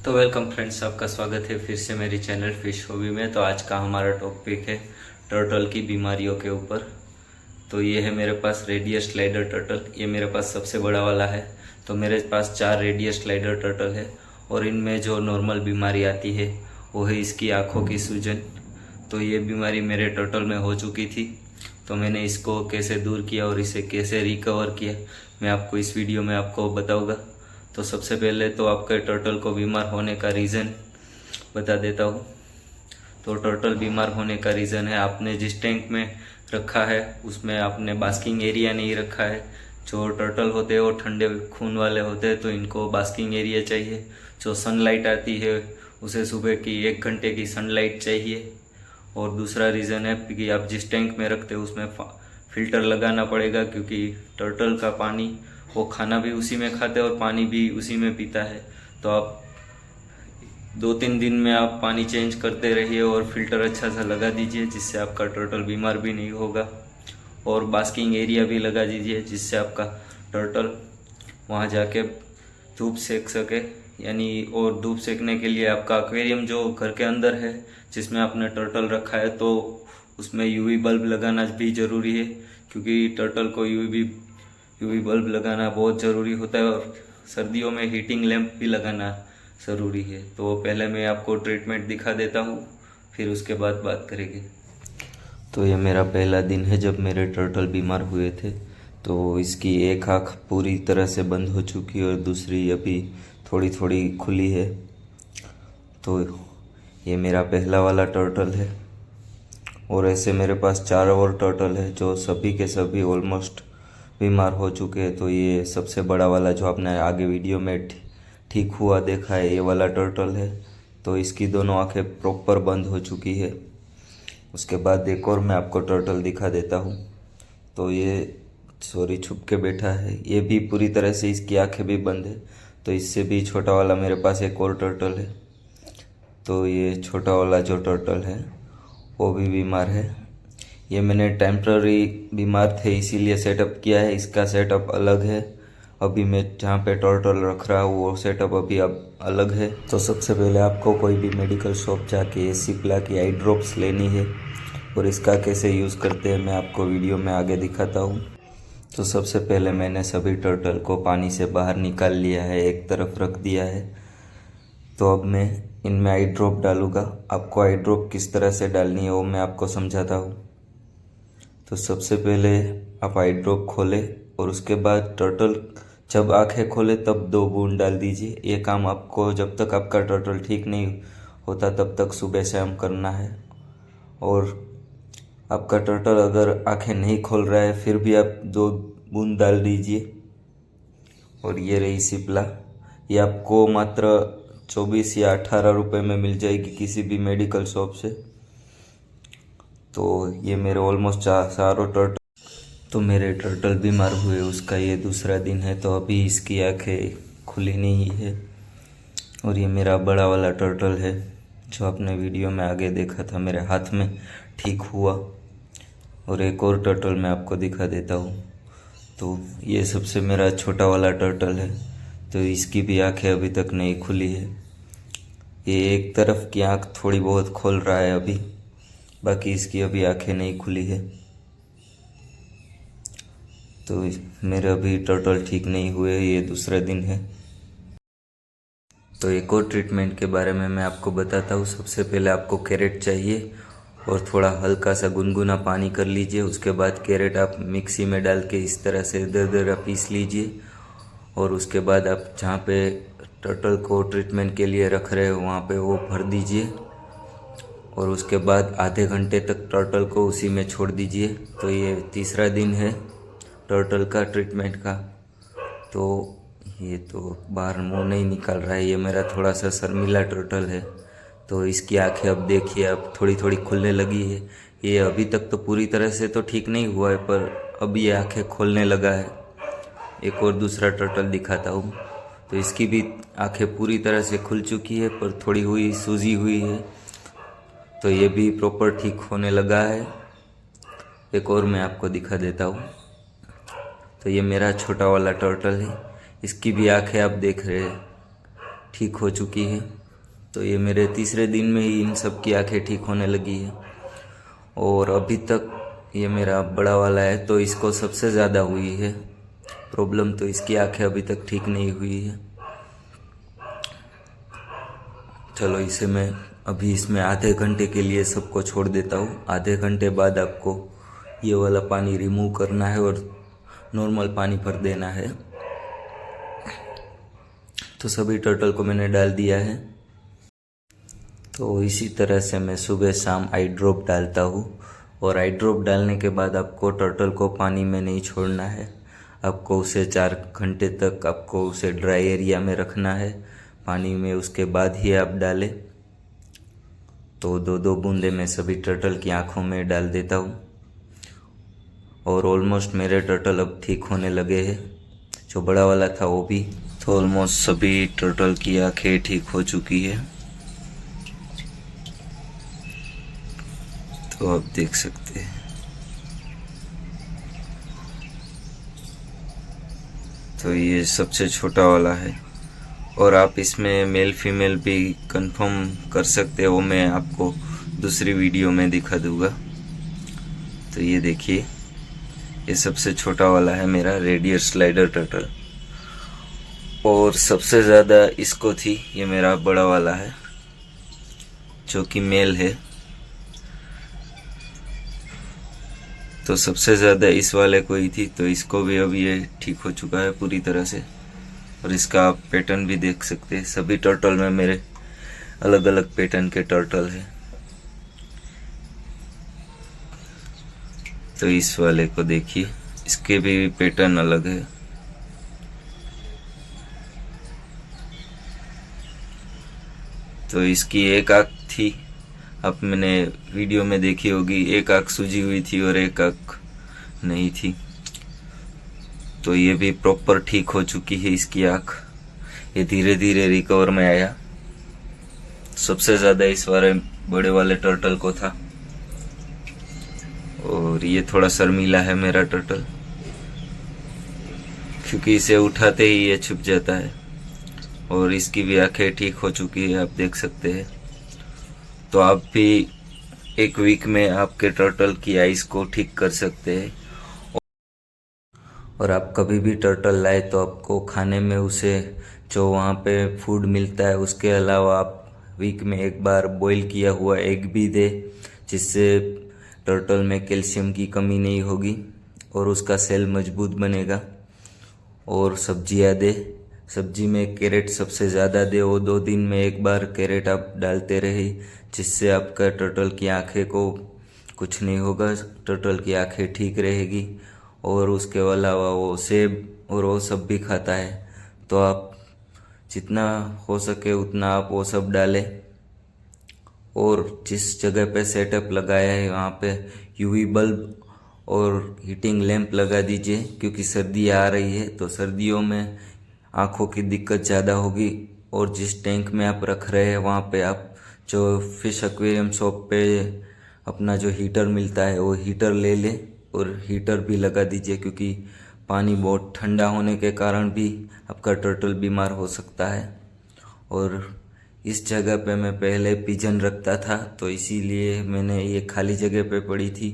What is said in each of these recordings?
तो welcome friends, आपका स्वागत है फिर से मेरी चैनल फिश हॉबी में। तो आज का हमारा टॉपिक है टर्टल की बीमारियों के ऊपर। तो ये है मेरे पास रेडियस स्लाइडर टर्टल। ये मेरे पास सबसे बड़ा वाला है। तो मेरे पास 4 रेडियस स्लाइडर टर्टल है और इनमें जो नॉर्मल बीमारी आती है वो है इसकी आँखों की सूजन। तो ये बीमारी मेरे टर्टल में हो चुकी थी। तो मैंने इसको कैसे दूर किया और इसे कैसे रिकवर किया मैं आपको इस वीडियो में आपको बताऊँगा। तो सबसे पहले तो आपके टर्टल को बीमार होने का रीज़न बता देता हूँ। तो टर्टल बीमार होने का रीज़न है आपने जिस टैंक में रखा है उसमें आपने बास्किंग एरिया नहीं रखा है। जो टर्टल होते हैं वो ठंडे खून वाले होते हैं, तो इनको बास्किंग एरिया चाहिए। जो सनलाइट आती है उसे सुबह की 1 घंटे की सनलाइट चाहिए। और दूसरा रीज़न है कि आप जिस टैंक में रखते हो उसमें फ़िल्टर लगाना पड़ेगा, क्योंकि टर्टल का पानी वो खाना भी उसी में खाते हैं और पानी भी उसी में पीता है। तो आप 2-3 दिन में आप पानी चेंज करते रहिए और फिल्टर अच्छा सा लगा दीजिए, जिससे आपका टर्टल बीमार भी नहीं होगा। और बास्किंग एरिया भी लगा दीजिए जिससे आपका टर्टल वहाँ जाके धूप सेक सके। यानी और धूप सेकने के लिए आपका एक्वेरियम जो घर के अंदर है जिसमें आपने टर्टल रखा है, तो उसमें यूवी बल्ब लगाना भी ज़रूरी है, क्योंकि टर्टल को यूवी बल्ब लगाना बहुत ज़रूरी होता है। और सर्दियों में हीटिंग लैंप भी लगाना ज़रूरी है। तो पहले मैं आपको ट्रीटमेंट दिखा देता हूँ, फिर उसके बाद बात करेंगे। तो ये मेरा पहला दिन है जब मेरे टर्टल बीमार हुए थे। तो इसकी एक आँख पूरी तरह से बंद हो चुकी है और दूसरी अभी थोड़ी थोड़ी खुली है। तो ये मेरा पहला वाला टर्टल है और ऐसे मेरे पास 4 और टर्टल है जो सभी के सभी ऑलमोस्ट बीमार हो चुके हैं। तो ये सबसे बड़ा वाला जो आपने आगे वीडियो में ठीक हुआ देखा है, ये वाला टर्टल है। तो इसकी दोनों आंखें प्रॉपर बंद हो चुकी है। उसके बाद एक और मैं आपको टर्टल दिखा देता हूँ। तो ये छुप के बैठा है, ये भी पूरी तरह से इसकी आंखें भी बंद है। तो इससे भी छोटा वाला मेरे पास एक और टर्टल है। तो ये छोटा वाला जो टर्टल है वो भी बीमार है। ये मैंने टेम्प्ररी बीमार थे इसीलिए सेटअप किया है, इसका सेटअप अलग है। अभी मैं जहाँ पे टर्टल रख रहा हूँ वो सेटअप अभी अब अलग है। तो सबसे पहले आपको कोई भी मेडिकल शॉप जाके सिप्ला की आई ड्रॉप्स लेनी है और इसका कैसे यूज़ करते हैं मैं आपको वीडियो में आगे दिखाता हूँ। तो सबसे पहले मैंने सभी टर्टल को पानी से बाहर निकाल लिया है, एक तरफ रख दिया है। तो अब मैं इनमें आई ड्रॉप डालूँगा। आपको आई ड्रॉप किस तरह से डालनी है वो मैं आपको समझाता हूँ। तो सबसे पहले आप आई ड्रॉप खोलें और उसके बाद टर्टल जब आंखें खोले तब 2 बूंद डाल दीजिए। ये काम आपको जब तक आपका टर्टल ठीक नहीं होता तब तक सुबह शाम करना है। और आपका टर्टल अगर आंखें नहीं खोल रहा है फिर भी आप 2 बूंद डाल दीजिए। और ये रही सिप्ला, ये आपको मात्र 24 या 18 रुपये में मिल जाएगी किसी भी मेडिकल शॉप से। तो ये मेरे ऑलमोस्ट सारों टर्टल, तो मेरे टर्टल बीमार हुए उसका ये दूसरा दिन है। तो अभी इसकी आंखें खुली नहीं है। और ये मेरा बड़ा वाला टर्टल है जो आपने वीडियो में आगे देखा था, मेरे हाथ में ठीक हुआ। और एक और टर्टल मैं आपको दिखा देता हूँ। तो ये सबसे मेरा छोटा वाला टर्टल है। तो इसकी भी आंखें अभी तक नहीं खुली है। ये एक तरफ की आंख थोड़ी बहुत खोल रहा है अभी, बाकी इसकी अभी आंखें नहीं खुली है। तो मेरे अभी टर्टल ठीक नहीं हुए, ये दूसरा दिन है। तो एक और ट्रीटमेंट के बारे में मैं आपको बताता हूँ। सबसे पहले आपको कैरेट चाहिए और थोड़ा हल्का सा गुनगुना पानी कर लीजिए। उसके बाद कैरेट आप मिक्सी में डाल के इस तरह से दरदरा पीस लीजिए। और उसके बाद आप जहाँ पे टर्टल को ट्रीटमेंट के लिए रख रहे हो वहाँ पे वो भर दीजिए। और उसके बाद आधे घंटे तक टर्टल को उसी में छोड़ दीजिए। तो ये तीसरा दिन है टर्टल का ट्रीटमेंट का। तो ये तो बाहर मुंह नहीं निकाल रहा है, ये मेरा थोड़ा सा शर्मीला टर्टल है। तो इसकी आंखें अब देखिए अब थोड़ी थोड़ी खुलने लगी है। ये अभी तक तो पूरी तरह से तो ठीक नहीं हुआ है, पर अब ये आंखें खोलने लगा है। एक और दूसरा टर्टल दिखाता हूँ। तो इसकी भी आंखें पूरी तरह से खुल चुकी है, पर थोड़ी हुई सूजी हुई है। तो ये भी प्रॉपर ठीक होने लगा है। एक और मैं आपको दिखा देता हूँ। तो ये मेरा छोटा वाला टर्टल है, इसकी भी आंखें आप देख रहे हैं। ठीक हो चुकी है। तो ये मेरे तीसरे दिन में ही इन सब की आंखें ठीक होने लगी है। और अभी तक ये मेरा बड़ा वाला है तो इसको सबसे ज़्यादा हुई है प्रॉब्लम, तो इसकी आंखें अभी तक ठीक नहीं हुई है। चलो इसे मैं अभी इसमें आधे घंटे के लिए सबको छोड़ देता हूँ। आधे घंटे बाद आपको ये वाला पानी रिमूव करना है और नॉर्मल पानी भर देना है। तो सभी टर्टल को मैंने डाल दिया है। तो इसी तरह से मैं सुबह शाम आई ड्रॉप डालता हूँ। और आई ड्रॉप डालने के बाद आपको टर्टल को पानी में नहीं छोड़ना है, आपको उसे 4 घंटे तक आपको उसे ड्राई एरिया में रखना है पानी में, उसके बाद ही आप डालें। तो 2-2 बूंदे मैं सभी टर्टल की आँखों में डाल देता हूँ। और ऑलमोस्ट मेरे टर्टल अब ठीक होने लगे हैं, जो बड़ा वाला था वो भी। तो ऑलमोस्ट सभी टर्टल की आँखें ठीक हो चुकी है। तो आप देख सकते हैं। तो ये सबसे छोटा वाला है और आप इसमें मेल फीमेल भी कंफर्म कर सकते हो, मैं आपको दूसरी वीडियो में दिखा दूंगा। तो ये देखिए, ये सबसे छोटा वाला है मेरा रेडियर स्लाइडर टर्टल। और सबसे ज़्यादा इसको थी ये मेरा बड़ा वाला है जो कि मेल है। तो सबसे ज़्यादा इस वाले को ही थी, तो इसको भी अब ये ठीक हो चुका है पूरी तरह से। और इसका आप पैटर्न भी देख सकते हैं। सभी टर्टल में मेरे अलग अलग पैटर्न के टर्टल हैं। तो इस वाले को देखिए, इसके भी पैटर्न अलग है। तो इसकी एक आँख थी, अब मैंने वीडियो में देखी होगी, एक आँख सूजी हुई थी और एक आँख नहीं थी। तो ये भी प्रॉपर ठीक हो चुकी है इसकी आँख। ये धीरे धीरे रिकवर में आया। सबसे ज़्यादा इस वाले बड़े वाले टर्टल को था। और ये थोड़ा शर्मीला है मेरा टर्टल, क्योंकि इसे उठाते ही ये छुप जाता है। और इसकी भी आंखें ठीक हो चुकी है, आप देख सकते हैं। तो आप भी 1 वीक में आपके टर्टल की आइज को ठीक कर सकते हैं। और आप कभी भी टर्टल लाए तो आपको खाने में उसे जो वहाँ पे फूड मिलता है उसके अलावा आप वीक में 1 बार बॉईल किया हुआ एग भी दे, जिससे टर्टल में कैल्शियम की कमी नहीं होगी और उसका सेल मजबूत बनेगा। और सब्जियाँ दे, सब्जी में कैरेट सबसे ज़्यादा दे। वो 2 दिन में 1 बार कैरेट आप डालते रहे, जिससे आपका टर्टल की आंखें को कुछ नहीं होगा, टर्टल की आंखें ठीक रहेगी। और उसके अलावा वो सेब और वो सब भी खाता है, तो आप जितना हो सके उतना आप वो सब डालें। और जिस जगह पे सेटअप लगाया है वहाँ पे यूवी बल्ब और हीटिंग लैंप लगा दीजिए, क्योंकि सर्दी आ रही है तो सर्दियों में आँखों की दिक्कत ज़्यादा होगी। और जिस टैंक में आप रख रहे हैं वहाँ पे आप जो फिश एक्वेरियम शॉप पे अपना जो हीटर मिलता है वो हीटर ले लें और हीटर भी लगा दीजिए, क्योंकि पानी बहुत ठंडा होने के कारण भी आपका टर्टल बीमार हो सकता है। और इस जगह पे मैं पहले पिजन रखता था, तो इसीलिए मैंने ये खाली जगह पे पड़ी थी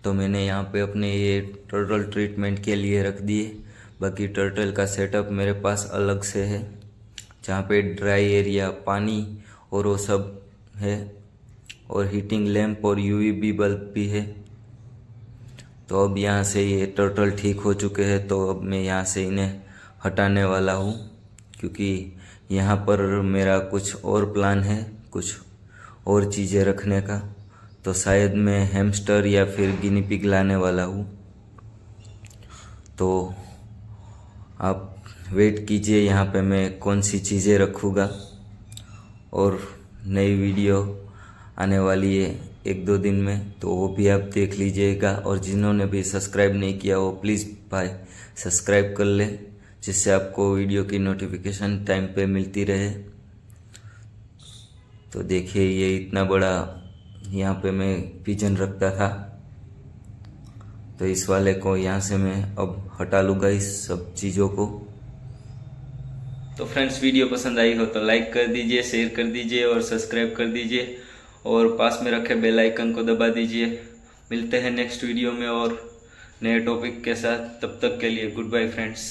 तो मैंने यहाँ पे अपने ये टर्टल ट्रीटमेंट के लिए रख दिए। बाकी टर्टल का सेटअप मेरे पास अलग से है, जहाँ पे ड्राई एरिया, पानी और वो सब है, और हीटिंग लैंप और यूवी बल्ब भी है। तो अब यहाँ से ये टर्टल ठीक हो चुके हैं, तो अब मैं यहाँ से इन्हें हटाने वाला हूँ, क्योंकि यहाँ पर मेरा कुछ और प्लान है, कुछ और चीज़ें रखने का। तो शायद मैं हैमस्टर या फिर गिनी पिग लाने वाला हूँ। तो आप वेट कीजिए, यहाँ पे मैं कौन सी चीज़ें रखूँगा। और नई वीडियो आने वाली है 1-2 दिन में, तो वो भी आप देख लीजिएगा। और जिन्होंने भी सब्सक्राइब नहीं किया वो प्लीज़ भाई सब्सक्राइब कर ले, जिससे आपको वीडियो की नोटिफिकेशन टाइम पे मिलती रहे। तो देखिए, ये इतना बड़ा यहाँ पे मैं पिजन रखता था, तो इस वाले को यहाँ से मैं अब हटा लूँगा, इस सब चीज़ों को। तो फ्रेंड्स वीडियो पसंद आई हो तो लाइक कर दीजिए, शेयर कर दीजिए और सब्सक्राइब कर दीजिए और पास में रखे बेल आइकन को दबा दीजिए। मिलते हैं नेक्स्ट वीडियो में और नए टॉपिक के साथ। तब तक के लिए गुड बाय फ्रेंड्स।